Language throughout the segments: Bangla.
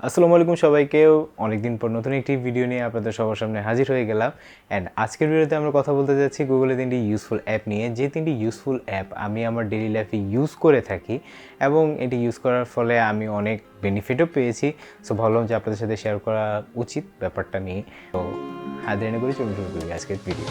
আসসালামু আলাইকুম সবাইকেও অনেকদিন পর নতুন একটি ভিডিও নিয়ে আপনাদের সবার সামনে হাজির হয়ে গেলাম। অ্যান্ড আজকের ভিডিওতে আমরা কথা বলতে যাচ্ছি গুগলের 3টি ইউজফুল অ্যাপ নিয়ে, যে 3টি ইউজফুল অ্যাপ আমি আমার ডেইলি লাইফে ইউজ করে থাকি এবং এটি ইউজ করার ফলে আমি অনেক বেনিফিটও পেয়েছি। সো ভাবলাম যে আপনাদের সাথে শেয়ার করা উচিত ব্যাপারটা নিয়ে। তো হাত দেরি করে চলুন শুরু করি আজকের ভিডিও।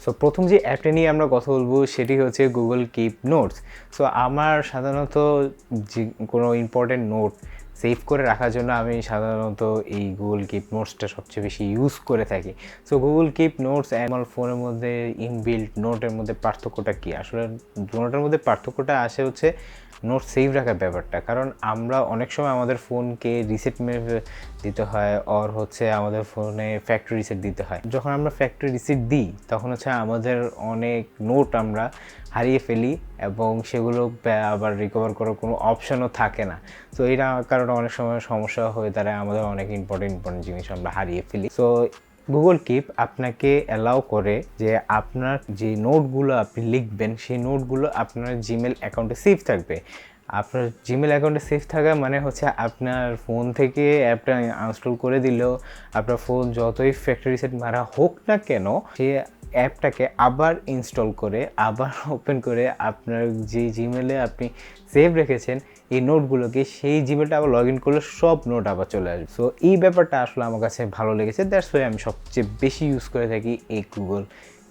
সো প্রথম যে অ্যাপটা নিয়ে আমরা কথা বলবো সেটি হচ্ছে গুগল কিপ নোটস। সো আমার সাধারণত যে কোনো ইম্পর্টেন্ট নোট সেভ করে রাখার জন্য আমি সাধারণত এই গুগল কিপ নোটসটা সবচেয়ে বেশি ইউজ করে থাকি। সো গুগল কিপ নোটস আমার ফোনের মধ্যে ইনবিল্ট নোটের মধ্যে পার্থক্যটা কী? আসলে দুটোটার মধ্যে পার্থক্যটা আসে হচ্ছে নোট সেভ রাখার ব্যাপারটা। কারণ আমরা অনেক সময় আমাদের ফোনকে রিসেট মেরে দিতে হয়, আর হচ্ছে আমাদের ফোনে ফ্যাক্টরি রিসেট দিতে হয়। যখন আমরা ফ্যাক্টরি রিসেট দিই তখন হচ্ছে আমাদের অনেক নোট আমরা হারিয়ে ফেলি এবং সেগুলো আবার রিকভার করার কোনো অপশানও থাকে না। তো এটা কারণে অনেক সময় সমস্যা হয়ে দাঁড়ায়, আমাদের অনেক ইম্পর্টেন্ট জিনিস আমরা হারিয়ে ফেলি। সো গুগল কিপ আপনাকে অ্যালাউ করে যে আপনার যে নোটগুলো আপনি লিখবেন সেই নোটগুলো আপনার জিমেল অ্যাকাউন্টে সেভ থাকবে। আপনার জিমেল অ্যাকাউন্টে সেভ থাকা মানে হচ্ছে আপনার ফোন থেকে অ্যাপটা আনইনস্টল করে দিলেও আপনার ফোন যতই ফ্যাক্টরি রিসেট মারা হোক না কেন, সেই অ্যাপটাকে আবার ইনস্টল করে আবার ওপেন করে আপনার যে জিমেলে আপনি সেভ রেখেছেন এই নোটগুলোকে, সেই জিমেলটা আবার লগ ইন করলে সব নোট আবার চলে আসবে। সো এই ব্যাপারটা আসলে আমার কাছে ভালো লেগেছে, দ্যাটস ওয়াই আমি সবচেয়ে বেশি ইউজ করে থাকি এই গুগল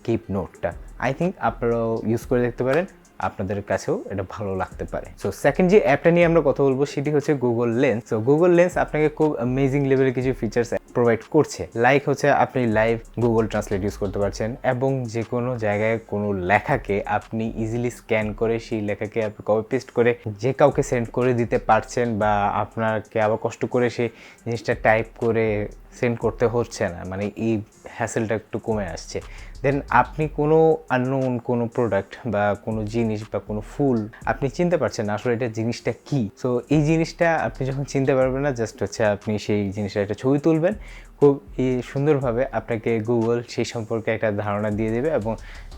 কিপ নোটটা। আই থিঙ্ক আপনারাও ইউজ করে দেখতে পারেন, আপনাদের কাছেও এটা ভালো লাগতে পারে। সো সেকেন্ড যে অ্যাপটা নিয়ে আমরা কথা বলবো সেটি হচ্ছে Google lens. So Google lens আপনাকে খুব অ্যামেজিং লেভেলের কিছু ফিচার্স প্রোভাইড করছে। লাইক হচ্ছে আপনি লাইভ গুগল ট্রান্সলেট ইউজ করতে পারছেন এবং যে কোনো জায়গায় কোনো লেখাকে আপনি ইজিলি স্ক্যান করে সেই লেখাকে আপনি কপি পেস্ট করে যে কাউকে সেন্ড করে দিতে পারছেন, বা আপনাকে আবার কষ্ট করে সেই জিনিসটা টাইপ করে সেন্ড করতে হচ্ছে না, মানে এই হ্যাসেলটা একটু কমে আসছে। দেন আপনি কোনো আননোন কোনো প্রোডাক্ট বা কোনো জিনিস বা কোনো ফুল আপনি চিনতে পারছেন না আসলে এটা জিনিসটা কী। সো এই জিনিসটা আপনি যখন চিনতে পারবেন না, জাস্ট হচ্ছে আপনি সেই জিনিসটা একটা ছবি তুলবেন, খুব সুন্দরভাবে আপনাকে গুগল সেই সম্পর্কে একটা ধারণা দিয়ে দেবে এবং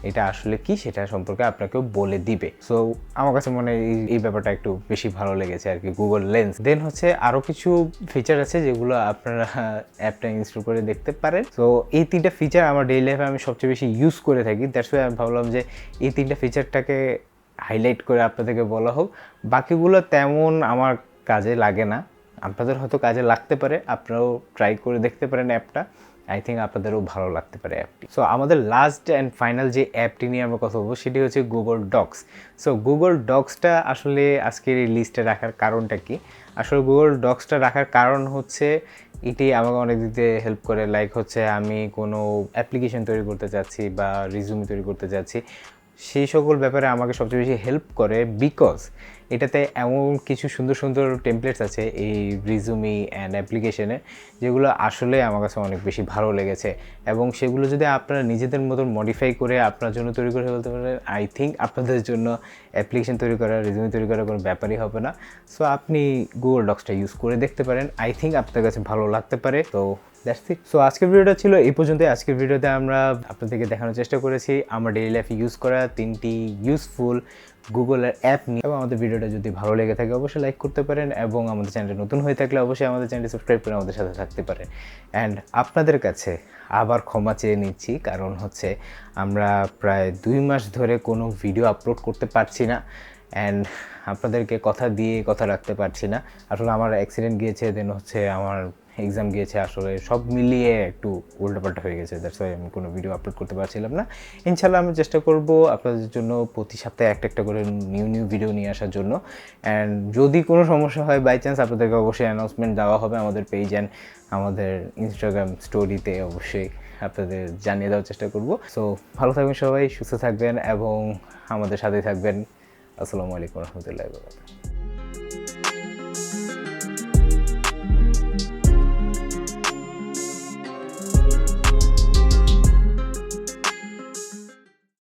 এটা আসলে কি সেটা সম্পর্কে আপনাকেও বলে দিবে। সো আমার কাছে মনে হয় এই ব্যাপারটা একটু বেশি ভালো লেগেছে আর কি গুগল লেন্স। দেন হচ্ছে আরও কিছু ফিচার আছে যেগুলো আপনারা অ্যাপটা ইনস্টল করে দেখতে পারেন। সো এই 3টা ফিচার আমার ডেইলি লাইফে আমি সবচেয়ে বেশি ইউজ করে থাকি, দ্যাটস ওয়াই আমি ভাবলাম যে এই 3টা ফিচারটাকে হাইলাইট করে আপনাদেরকে বলা হোক। বাকিগুলো তেমন আমার কাজে লাগে না, আপনাদের হয়তো কাজে লাগতে পারে, আপনারাও ট্রাই করে দেখতে পারেন অ্যাপটা। আই থিঙ্ক আপনাদেরও ভালো লাগতে পারে অ্যাপটি। সো আমাদের লাস্ট অ্যান্ড ফাইনাল যে অ্যাপটি নিয়ে আমরা কথা বলবো সেটি হচ্ছে গুগল ডক্স। সো গুগল ডক্সটা আসলে আজকের এই লিস্টে রাখার কারণটা কি? আসলে গুগল ডক্সটা রাখার কারণ হচ্ছে এটি আমাকে অনেক দিক দিয়ে হেল্প করে। লাইক হচ্ছে আমি কোনো অ্যাপ্লিকেশন তৈরি করতে চাচ্ছি বা রিজিউমি তৈরি করতে চাচ্ছি, সেই সকল ব্যাপারে আমাকে সবচেয়ে বেশি হেল্প করে, বিকজ এটাতে এমন কিছু সুন্দর সুন্দর টেমপ্লেটস আছে এই রিজুমি অ্যান্ড অ্যাপ্লিকেশনে, যেগুলো আসলে আমার কাছে অনেক বেশি ভালো লেগেছে এবং সেগুলো যদি আপনারা নিজেদের মতন মডিফাই করে আপনার জন্য তৈরি করে ফেলতে পারেন, আই থিঙ্ক আপনাদের জন্য অ্যাপ্লিকেশন তৈরি করা, রিজুমি তৈরি করার কোনো ব্যাপারই হবে না। সো আপনি গুগল ডক্সটা ইউজ করে দেখতে পারেন, আই থিঙ্ক আপনার কাছে ভালো লাগতে পারে। তো দ্যাটস ইট। সো আজকের ভিডিওটা ছিল এই পর্যন্ত। আজকের ভিডিওতে আমরা আপনাদেরকে দেখানোর চেষ্টা করেছি আমার ডেইলি লাইফে ইউজ করা 3টি ইউজফুল গুগলের অ্যাপ নিয়ে। এবং আমাদের ভিডিওটা যদি ভালো লেগে থাকে অবশ্যই লাইক করতে পারেন এবং আমাদের চ্যানেলটা নতুন হয়ে থাকলে অবশ্যই আমাদের চ্যানেলটি সাবস্ক্রাইব করে আমাদের সাথে থাকতে পারেন। অ্যান্ড আপনাদের কাছে আবার ক্ষমা চেয়ে নিচ্ছি, কারণ হচ্ছে আমরা প্রায় 2 মাস ধরে কোনো ভিডিও আপলোড করতে পারছি না অ্যান্ড আপনাদেরকে কথা দিয়ে কথা রাখতে পারছি না। আসলে আমার অ্যাক্সিডেন্ট গিয়েছে, দেন হচ্ছে আমার এক্সাম গিয়েছে, আসলে সব মিলিয়ে একটু উল্টাপাল্টা হয়ে গেছে, দ্যাটস ওয়াই আমি কোনো ভিডিও আপলোড করতে পারছিলাম না। ইনশাল্লাহ আমি চেষ্টা করব আপনাদের জন্য প্রতি সপ্তাহে একটা করে নিউ ভিডিও নিয়ে আসার জন্য। অ্যান্ড যদি কোনো সমস্যা হয় বাই চান্স, আপনাদেরকে অবশ্যই অ্যানাউন্সমেন্ট দেওয়া হবে আমাদের পেজ অ্যান্ড আমাদের ইনস্টাগ্রাম স্টোরিতে, অবশ্যই আপনাদের জানিয়ে দেওয়ার চেষ্টা করব। সো ভালো থাকবেন সবাই, সুস্থ থাকবেন এবং আমাদের সাথেই থাকবেন। আসসালামু আলাইকুম রহমতুল্লাহি ওয়া বারাকাতুহু।